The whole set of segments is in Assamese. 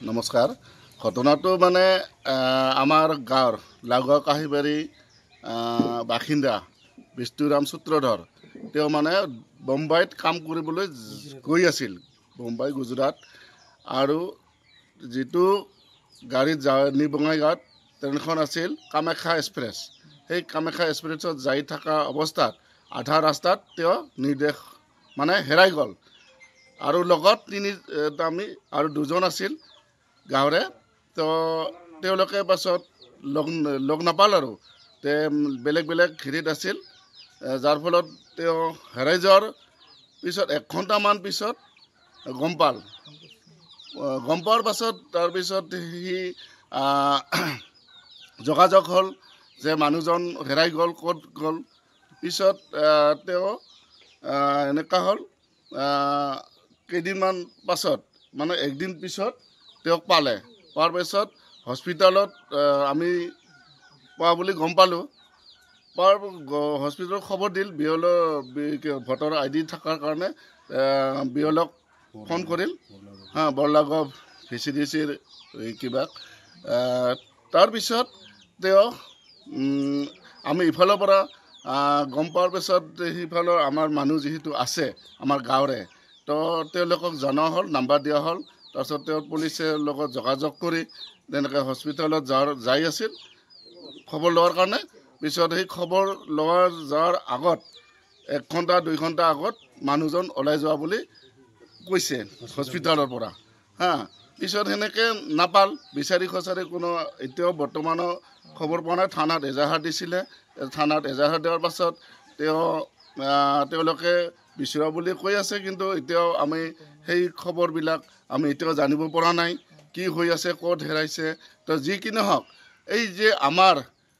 নমস্কাৰ। ঘটনাটো মানে আমাৰ গাঁৱৰ লাগোৱা কাহিবাৰী বাসিন্দা বিষ্ণুৰাম সূত্ৰধৰ তেওঁ মানে বোম্বাইত কাম কৰিবলৈ গৈ আছিল, বোম্বাই গুজৰাট। আৰু যিটো গাড়ীত নি বঙাইগাঁৱত ট্ৰেইনখন আছিল কামাখ্যা এক্সপ্ৰেছ। সেই কামাখ্যা এক্সপ্ৰেছত যাই থকা অৱস্থাত আধা ৰাস্তাত তেওঁ নিৰ্দেশ মানে হেৰাই গ'ল। আৰু লগত আমি আৰু দুজন আছিল গাঁৱৰে। তো তেওঁলোকে পাছত লগ নাপাল আৰু বেলেগ বেলেগ হেৰিত আছিল, যাৰ ফলত তেওঁ হেৰাই যোৱাৰ পিছত 1 ঘণ্টামান পিছত গম পোৱাৰ পাছত তাৰপিছত সি যোগাযোগ হ'ল যে মানুহজন হেৰাই গ'ল, ক'ত গ'ল। পিছত তেওঁ এনেকুৱা হ'ল, কেইদিনমান পাছত মানে একদিন পিছত তেওঁক পোৱাৰ পিছত হস্পিটেলত আমি পোৱা বুলি গম পালোঁ। হস্পিটেলত খবৰ দিল, ভোটাৰ ID থকাৰ কাৰণে বিয়লক ফোন কৰিল, বৰলাগাঁও VCDCৰ কিবা। তাৰপিছত তেওঁ আমি ইফালৰ পৰা গম পোৱাৰ পিছত সিফালৰ আমাৰ মানুহ যিহেতু আছে আমাৰ গাঁৱৰে, তো তেওঁলোকক জনোৱা হ'ল, নাম্বাৰ দিয়া হ'ল। তাৰপিছত তেওঁ পুলিচৰ লগত যোগাযোগ কৰি তেনেকৈ হস্পিটেলত যাই আছিল খবৰ লোৱাৰ কাৰণে। পিছত সেই খবৰ যোৱাৰ আগত 1 ঘণ্টা 2 ঘণ্টা আগত মানুহজন ওলাই যোৱা বুলি কৈছে হস্পিটেলৰ পৰা। পিছত সেনেকৈ নাপাল, বিচাৰি খোচাৰি কোনো এতিয়াও বৰ্তমানো খবৰ পোৱা নাই। থানাত এজাহাৰ দিছিলে, থানাত এজাহাৰ দিয়াৰ পাছত তেওঁলোকে বিচৰা বুলি কৈ আছে, কিন্তু এতিয়াও আমি সেই খবৰবিলাক আমি এতিয়াও জানিব পৰা নাই কি হৈ আছে, ক'ত হেৰাইছে। তো যি কি নহওক, এই যে আমাৰ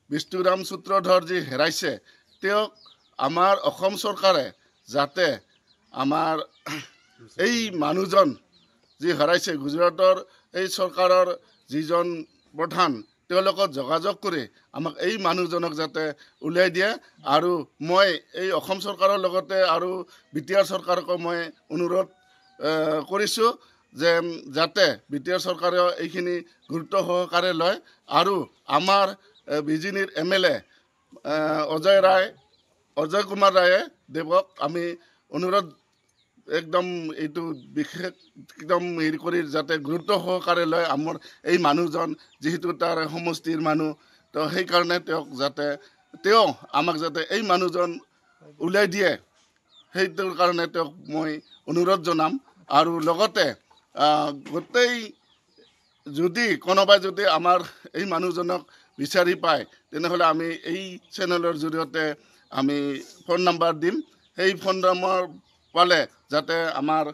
বিষ্ণুৰাম সূত্ৰধৰ যি হেৰাইছে, তেওঁক আমাৰ অসম চৰকাৰে যাতে আমাৰ এই মানুহজন যি হেৰাইছে, গুজৰাটৰ এই চৰকাৰৰ যিজন প্ৰধান, তেওঁলোকক যোগাযোগ কৰি আমাক এই মানুহজনক যাতে উলিয়াই দিয়ে। আৰু মই এই অসম চৰকাৰৰ লগতে আৰু BTR চৰকাৰকো মই অনুৰোধ কৰিছোঁ যে যাতে BTR চৰকাৰেও এইখিনি গুৰুত্ব সহকাৰে লয়। আৰু আমাৰ বিজিনিৰ MLA অজয় কুমাৰ ৰায়ে দেৱক আমি অনুৰোধ একদম এইটো বিশেষ একদম হেৰি কৰি যাতে গুৰুত্ব সহকাৰে লয় আমাৰ এই মানুহজন, যিহেতু তাৰ সমষ্টিৰ মানুহ। তো সেইকাৰণে তেওঁ আমাক যাতে এই মানুহজন উলিয়াই দিয়ে, সেইটোৰ কাৰণে তেওঁক মই অনুৰোধ জনাম। আৰু লগতে গোটেই কোনোবাই যদি আমাৰ এই মানুহজনক বিচাৰি পায়, তেনেহ'লে আমি এই চেনেলৰ জৰিয়তে আমি ফোন নম্বৰ দিম। সেই ফোন নম্বৰ পালে যাতে আমাৰ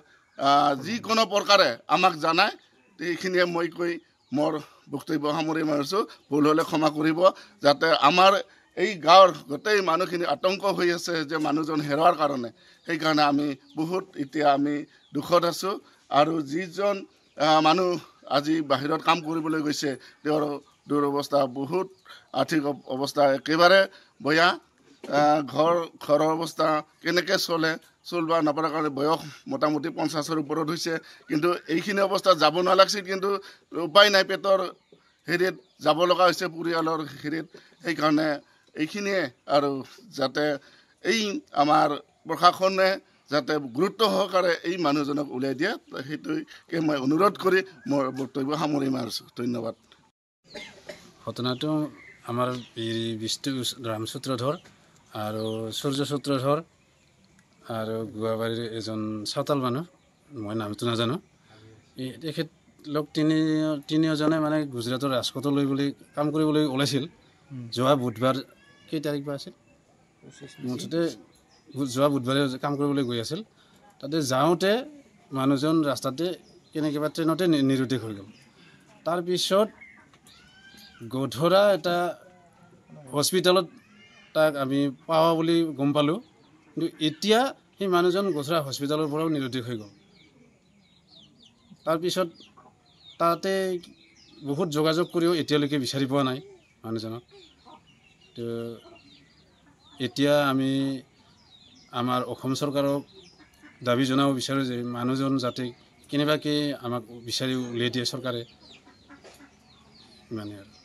যিকোনো প্ৰকাৰে আমাক জনায়। এইখিনিয়ে মই কৈ মোৰ বক্তব্য সামৰি মাৰিছোঁ। ভুল হ'লে ক্ষমা কৰিব। যাতে আমাৰ এই গাঁৱৰ গোটেই মানুহখিনি আতংক হৈ আছে যে মানুহজন হেৰুৱাৰ কাৰণে, সেইকাৰণে আমি বহুত এতিয়া আমি দুখত আছোঁ। আৰু যিজন মানুহ আজি বাহিৰত কাম কৰিবলৈ গৈছে, তেওঁৰ দুৰৱস্থা বহুত, আৰ্থিক অৱস্থা একেবাৰে বেয়া। ঘৰৰ অৱস্থা কেনেকৈ চলিব নপৰাৰ কাৰণে বয়স মোটামুটি 50-ৰ ওপৰত হৈছে। কিন্তু এইখিনি অৱস্থাত যাব নালাগিছিল, কিন্তু উপায় নাই, পেটৰ হেৰিত যাব লগা হৈছে, পৰিয়ালৰ হেৰিত। সেইকাৰণে এইখিনিয়ে আৰু যাতে এই আমাৰ প্ৰশাসনে যাতে গুৰুত্ব সহকাৰে এই মানুহজনক উলিয়াই দিয়ে, সেইটোকে মই অনুৰোধ কৰি মোৰ বক্তব্য সামৰি মাৰিছোঁ। ধন্যবাদ। ঘটনাটো আমাৰ বিষ্ণুৰাম সূত্ৰধৰ আৰু সূৰ্য সূত্ৰধৰ আৰু গুৱাবাৰীৰ এজন চাওতাল মানুহ, মই নামটো নাজানো। তেখেত লোক তিনিওজনে মানে গুজৰাটৰ ৰাজকোটলৈ বুলি কাম কৰিবলৈ ওলাইছিল। যোৱা বুধবাৰ, কেই তাৰিখ বা আছিল, মুঠতে যোৱা বুধবাৰে কাম কৰিবলৈ গৈ আছিল। তাতে যাওঁতে মানুহজন ৰাস্তাতে কেনেকৈ ট্ৰেইনতে নিৰুদ্দেশ হৈ গ'ল। তাৰপিছত গধৰা এটা হস্পিটেলত তাক আমি পাওঁ বুলি গম পালোঁ, কিন্তু এতিয়া সেই মানুহজন গধৰা হস্পিটেলৰ পৰাও নিৰুদ্দেশ হৈ গ'ল। তাৰপিছত তাতে বহুত যোগাযোগ কৰিও এতিয়ালৈকে বিচাৰি পোৱা নাই মানুহজনক। তো এতিয়া আমি আমাৰ অসম চৰকাৰক দাবী জনাব বিচাৰোঁ যে মানুহজন যাতে কেনেবাকৈ আমাক বিচাৰি উলিয়াই দিয়ে চৰকাৰে ইমানেই আৰু